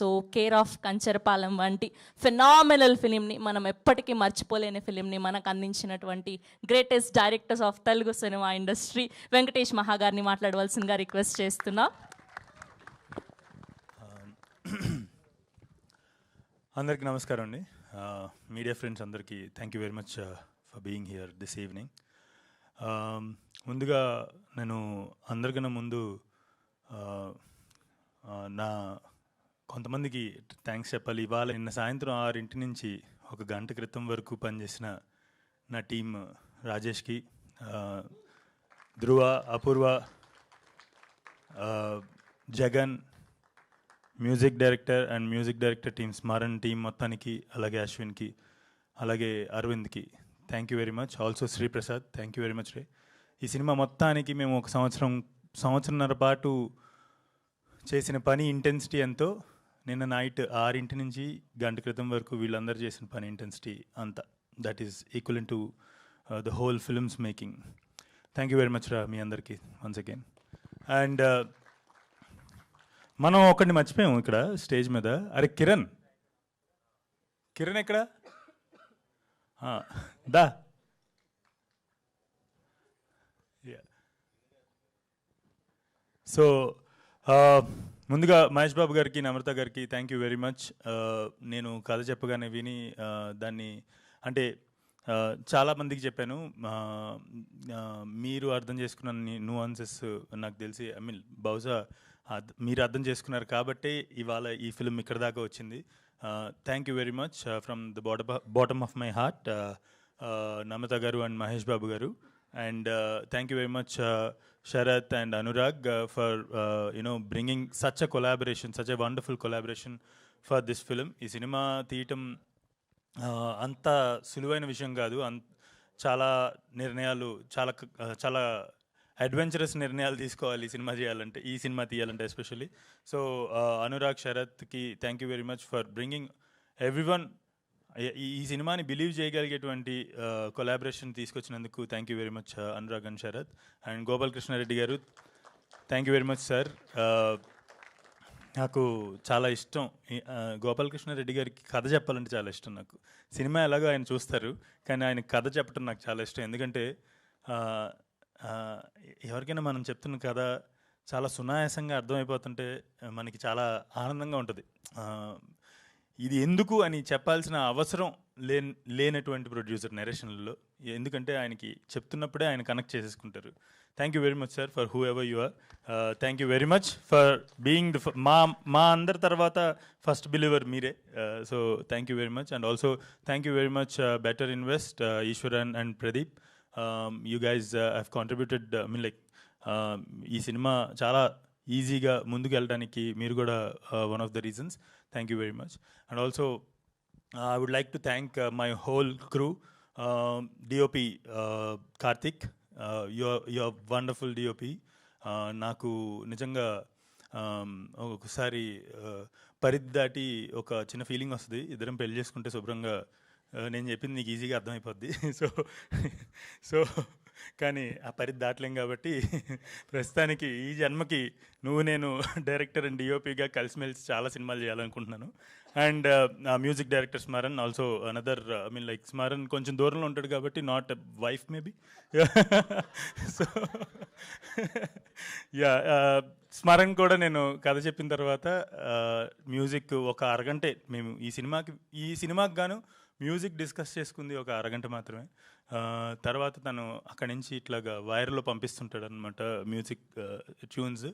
So care of Kancharapalem వంటి phenomenal ఫిలింని మనం ఎప్పటికీ మర్చిపోలేని ఫిలింని మనకు అందించినటువంటి greatest directors of Telugu cinema industry Venkatesh మహా గారిని మాట్లాడవలసిందిగా రిక్వెస్ట్ చేస్తున్నా. అందరికీ నమస్కారం అండి. మీడియా ఫ్రెండ్స్ అందరికీ thank you very much for being here this evening. ముందుగా నేను అందరికన్నా ముందు నా కొంతమందికి థ్యాంక్స్ చెప్పాలి. ఇవాళ నిన్న సాయంత్రం 6 నుంచి 1 గంట క్రితం వరకు పనిచేసిన నా టీం రాజేష్కి, Dhruva, Apoorva, Jagan, music director and music director team Smaran team మొత్తానికి, అలాగే అశ్విన్కి, అలాగే అరవింద్కి thank you very much. Also Sriprasad thank you very much రే. ఈ సినిమా మొత్తానికి మేము ఒక సంవత్సరంన్నర పాటు చేసిన పని ఇంటెన్సిటీ ఎంతో నిన్న నైట్ 6 నుంచి గంట క్రితం వరకు వీళ్ళందరూ చేసిన పని ఇంటెన్సిటీ అంతా, that is equivalent to the whole films making. Thank you very much రా మీ అందరికీ వన్స్ అగైన్. అండ్ మనం ఒకడిని మర్చిపోయాము ఇక్కడ స్టేజ్ మీద. అరే కిరణ్ ఎక్కడ? దా. సో ముందుగా మహేష్ బాబు గారికి, నమ్రత గారికి థ్యాంక్ యూ వెరీ మచ్. నేను కథ చెప్పగానే విని దాన్ని అంటే చాలామందికి చెప్పాను. మీరు అర్థం చేసుకున్న న్యూఆన్సెస్ నాకు తెలిసి, ఐ మీన్ బహుశా మీరు అర్థం చేసుకున్నారు కాబట్టి ఇవాళ ఈ ఫిల్మ్ ఇక్కడ దాకా వచ్చింది. Thank you very much from the bottom of my heart, Namrata garu and Mahesh Babu garu. And thank you very much Sharath and Anurag for bringing such a wonderful collaboration for this film. ఈ సినిమా తీయటం అంత సులువైన విషయం కాదు. చాలా నిర్ణయాలు, చాలా అడ్వెంచరస్ నిర్ణయాలు తీసుకోవాలి ఈ సినిమా తీయాలంటే ఎస్పెషల్లీ. సో అనురాగ్, శరత్కి thank you very much for bringing everyone. ఈ సినిమాని బిలీవ్ చేయగలిగేటువంటి కొలాబరేషన్ తీసుకొచ్చినందుకు thank you very much Anurag and Sharath. And Gopalakrishna Reddy garu thank you very much sir. నాకు చాలా ఇష్టం గోపాలకృష్ణారెడ్డి గారికి కథ చెప్పాలంటే చాలా ఇష్టం నాకు. సినిమా ఎలాగో ఆయన చూస్తారు, కానీ ఆయన కథ చెప్పడం నాకు చాలా ఇష్టం. ఎందుకంటే ఎవరికైనా మనం చెప్తున్న కథ చాలా సునాయాసంగా అర్థమైపోతుంటే మనకి చాలా ఆనందంగా ఉంటుంది. ఇది ఎందుకు అని చెప్పాల్సిన అవసరం లేనటువంటి ప్రొడ్యూసర్ నెరేషన్లో, ఎందుకంటే ఆయనకి చెప్తున్నప్పుడే ఆయన కనెక్ట్ చేసేసుకుంటారు. Thank you very much sir for whoever you are. Thank you very much for being మా అందరి తర్వాత ఫస్ట్ బిలీవర్ మీరే. So thank you very much. And also thank you very much better invest, Eeswaran and Pradeep. You guys have contributed, I mean like ఈ cinema చాలా ఈజీగా ముందుకు వెళ్ళడానికి మీరు కూడా one of the reasons. Thank you very much. And also I would like to thank my whole crew, DOP Karthik, you're wonderful DOP. నాకు నిజంగా ఒకసారి పరిధి దాటి ఒక చిన్న ఫీలింగ్ వస్తుంది, ఇద్దరం పెళ్లి చేసుకుంటే శుభ్రంగా నేను చెప్పింది నీకు ఈజీగా అర్థమైపోద్ది. సో కానీ ఆ పరిధి దాటలేం కాబట్టి ప్రస్తుతానికి ఈ జన్మకి నేను డైరెక్టర్ అండ్ డిఓపిగా కలిసిమెలిసి చాలా సినిమాలు చేయాలనుకుంటున్నాను. And music director Smaran also another, I mean like Smaran కొంచెం దూరంలో ఉంటాడు కాబట్టి not wife maybe. So yeah, Smaran కూడా నేను కథ చెప్పిన తర్వాత మ్యూజిక్ ఒక అరగంటే, మేము ఈ సినిమాకి గాను మ్యూజిక్ డిస్కస్ చేసుకుంది ఒక అరగంట మాత్రమే. తర్వాత తను అక్కడి నుంచి ఇట్లాగా వైర్లో పంపిస్తుంటాడు అనమాట మ్యూజిక్ ట్యూన్స్.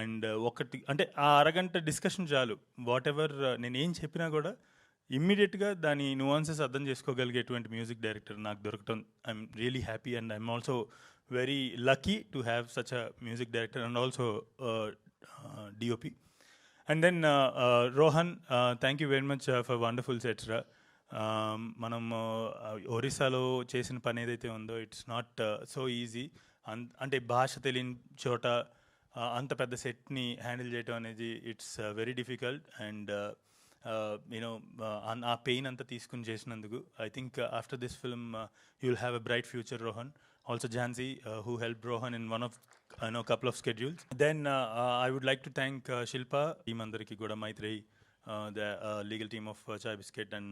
అండ్ ఒకటి అంటే ఆ అరగంట డిస్కషన్ చాలు, వాట్ ఎవర్ నేను ఏం చెప్పినా కూడా ఇమ్మీడియట్గా దాని న్యూఆన్సెస్ అర్థం చేసుకోగలిగేటువంటి మ్యూజిక్ డైరెక్టర్ నాకు దొరకటం I'm really happy. And I'm also very lucky to have such a music director and also DOP. And then Rohan, thank you very much for wonderful sets రా. మనం ఒరిస్సాలో చేసిన పని ఏదైతే ఉందో ఇట్స్ నాట్ సో ఈజీ. అంటే భాష తెలియని చోట అంత పెద్ద సెట్ని హ్యాండిల్ చేయడం అనేది ఇట్స్ వెరీ డిఫికల్ట్. అండ్ ఆ పెయిన్ అంతా తీసుకుని చేసినందుకు I think after this film you will have a bright future. Rohan, also Jhansi who helped Rohan in one of couple of schedules. Then I would like to thank Shilpa team అందరికి కూడా, Maitreyi, the legal team of chai biscuit and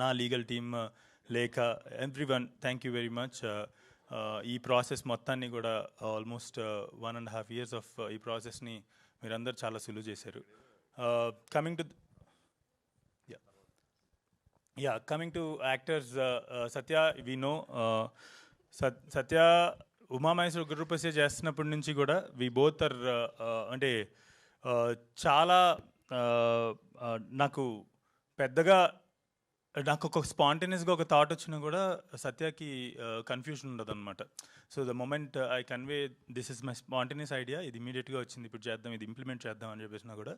నా legal team లేఖ everyone thank you very much. ఈ process మొత్తాన్ని కూడా almost 1.5 years of ఈ ప్రాసెస్ని మీరందరూ చాలా సులువు చేశారు. Coming to coming to actors, Satya we know Satya Umamaheswara Guruprasad చేస్తున్నప్పటి నుంచి కూడా వి బోత్ ఆర్ అంటే చాలా నాకు పెద్దగా నాకు ఒక స్పాంటేనియస్గా ఒక థాట్ వచ్చినా కూడా సత్యకి కన్ఫ్యూషన్ ఉండదు అనమాట. So the moment I convey this is my spontaneous idea, ఇది ఇమీడియట్గా వచ్చింది, ఇప్పుడు చేద్దాం, ఇది ఇంప్లిమెంట్ చేద్దాం అని చెప్పేసినా కూడా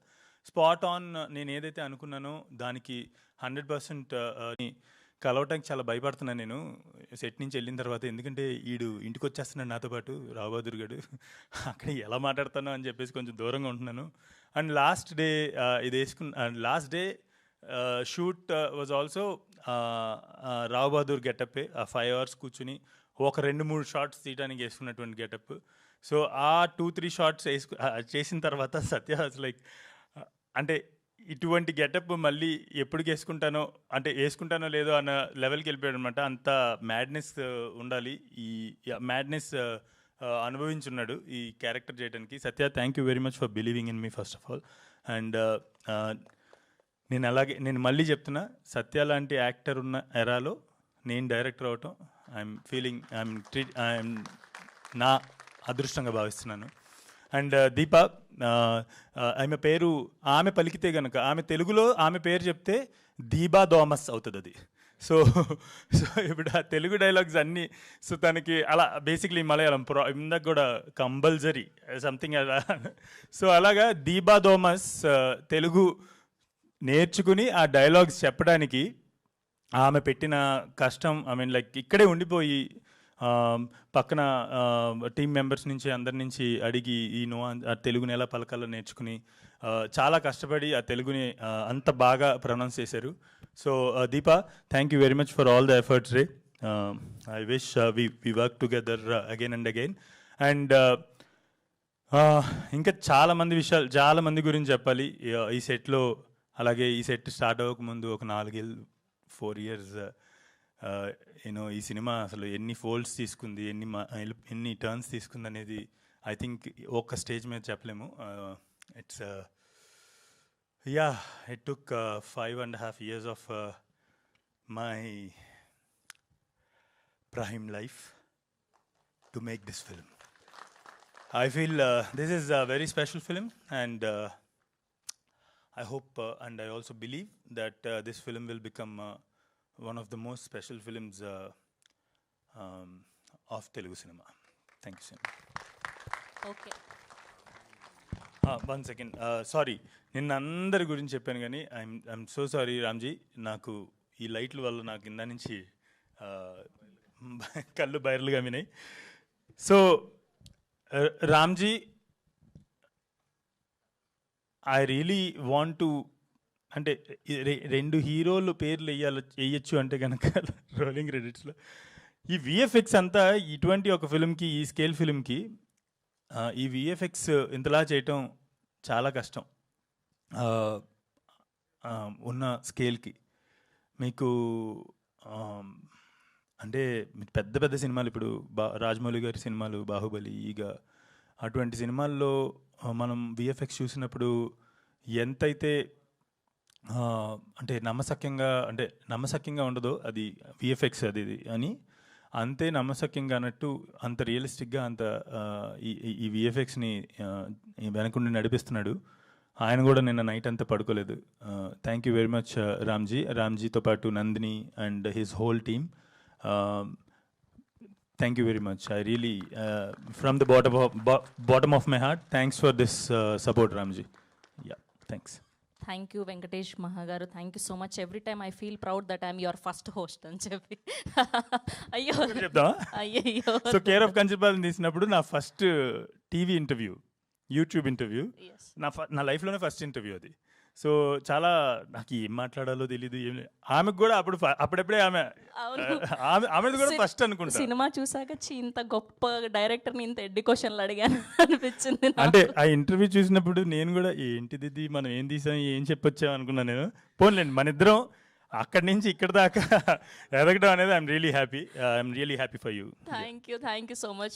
స్పాట్ ఆన్ నేను ఏదైతే అనుకున్నానో దానికి 100% కలవటానికి చాలా భయపడుతున్నాను నేను సెట్ నుంచి వెళ్ళిన తర్వాత. ఎందుకంటే ఈడు ఇంటికి వచ్చేస్తున్నాడు నాతో పాటు, రావు బహదూర్ గారు, అక్కడ ఎలా మాట్లాడతానో అని చెప్పేసి కొంచెం దూరంగా ఉంటున్నాను. అండ్ లాస్ట్ డే ఇది last day shoot was also Rao Bahadur getup. ఆ 5 hours కూర్చుని ఒక 2-3 షార్ట్స్ తీయడానికి వేసుకున్నటువంటి గెటప్. సో ఆ 2-3 షార్ట్స్ చేసిన తర్వాత సత్య లైక్ అంటే ఇటువంటి గెటప్ మళ్ళీ ఎప్పుడు వేసుకుంటానో లేదో అన్న లెవెల్కి వెళ్ళిపోయాడు అనమాట. అంత మ్యాడ్నెస్ ఉండాలి, ఈ మ్యాడ్నెస్ అనుభవించున్నాడు ఈ క్యారెక్టర్ చేయడానికి. Satya, thank you very much for believing in me first of all. And నేను మళ్ళీ చెప్తున్నా, సత్య లాంటి యాక్టర్ ఉన్న ఎరాలో నేను డైరెక్టర్ అవటం ఐఎమ్ నా అదృష్టంగా భావిస్తున్నాను. అండ్ దీప, ఆమె పేరు ఆమె పలికితే కనుక, ఆమె తెలుగులో ఆమె పేరు చెప్తే దీబా థామస్ అవుతుంది అది. సో ఇప్పుడు ఆ తెలుగు డైలాగ్స్ అన్నీ, సో తనకి అలా బేసిక్లీ మలయాళం ఇందాక కూడా కంపల్సరీ సంథింగ్ అలా. సో అలాగా దీబా థామస్ తెలుగు నేర్చుకుని ఆ డైలాగ్స్ చెప్పడానికి ఆమె పెట్టిన కష్టం, లైక్ ఇక్కడే ఉండిపోయి పక్కన టీం మెంబర్స్ నుంచి అందరి నుంచి అడిగి ఆ తెలుగుని ఎలా పలకాలో నేర్చుకుని చాలా కష్టపడి ఆ తెలుగుని అంత బాగా ప్రొనౌన్స్ చేశారు. So Deepa, thank you very much for all the efforts రే. I wish we work together again and again. And ఇంకా చాలా మంది గురించి చెప్పాలి ఈ సెట్లో. అలాగే ఈ సెట్ స్టార్ట్ అవ్వకముందు ఒక 4 years ఈ సినిమా అసలు ఎన్ని ఫోల్డ్స్ తీసుకుంది, ఎన్ని టర్న్స్ తీసుకుంది అనేది ఐ థింక్ ఒక్క స్టేజ్ మీద చెప్పలేము. It took 5.5 years of my prime life to make this film. I feel this is a very special film, and I hope and I also believe that this film will become one of the most special films of Telugu cinema. Thank you so much. Okay. One second. Sorry. నిన్న అందరి గురించి చెప్పాను కానీ I'm so sorry Ramji. నాకు ఈ లైట్ల వల్ల నాకు కింద నుంచి కళ్ళు బైర్లుగా వినాయి. So Ramji, I really want to, అంటే 2 హీరోలు పేర్లు వేయచ్చు అంటే కనుక రోలింగ్ క్రెడిట్స్లో ఈ విఎఫ్ఎక్స్ అంతా ఇటువంటి ఒక ఫిల్మ్కి, ఈ స్కేల్ ఫిల్మ్కి ఈ విఎఫ్ఎక్స్ ఇంతలా చేయటం చాలా కష్టం ఉన్న స్కేల్కి. మీకు అంటే పెద్ద పెద్ద సినిమాలు, ఇప్పుడు రాజమౌళి గారి సినిమాలు, బాహుబలి, ఈగ, అటువంటి సినిమాల్లో మనం విఎఫ్ఎక్స్ చూసినప్పుడు ఎంతైతే అంటే నమ్మశక్యంగా ఉండదో అది విఎఫ్ఎక్స్ అది అని, అంతే నమ్మశక్యంగా అన్నట్టు అంత రియలిస్టిక్గా అంత ఈ విఎఫ్ఎక్స్ని వెనకుండి నడిపిస్తున్నాడు. ఆయన కూడా నిన్న నైట్ అంతా పడుకోలేదు. థ్యాంక్ యూ వెరీ మచ్ రామ్జీతో పాటు Nandini and his whole team. Thank you very much. I really, from the bottom of my heart, thanks for this support, Ramji. Yeah, thanks. Thank you, Venkatesh Mahagaru. Thank you so much. Every time I feel proud that I'm your first host అని చెప్పి. అయ్యో అయ్యో. So care of కంచిపాలెం తీసినప్పుడు నా first TV interview, YouTube interview, నా లైఫ్లోనే first interview అది. So చాలా నాకు ఏం మాట్లాడాలో తెలియదు ఏం ఆమెకు కూడా అప్పుడప్పుడే ఆమెది కూడా ఫస్ట్ అనుకుంటా. సినిమా చూసాక ఇంత గొప్ప డైరెక్టర్ని ఇంత ఎడ్డి క్వశ్చన్లు అడిగాను అనిపించింది అంటే ఆ ఇంటర్వ్యూ చూసినప్పుడు నేను కూడా ఏంటిది ఇది, మనం ఏం తీసాం ఏం చెప్పొచ్చాం అనుకున్నాను నేను. పోన్లేండి మన ఇద్దరం అక్కడి నుంచి ఇక్కడ దాకా ఎదగడం అనేది I'm really happy for you. Thank you so much.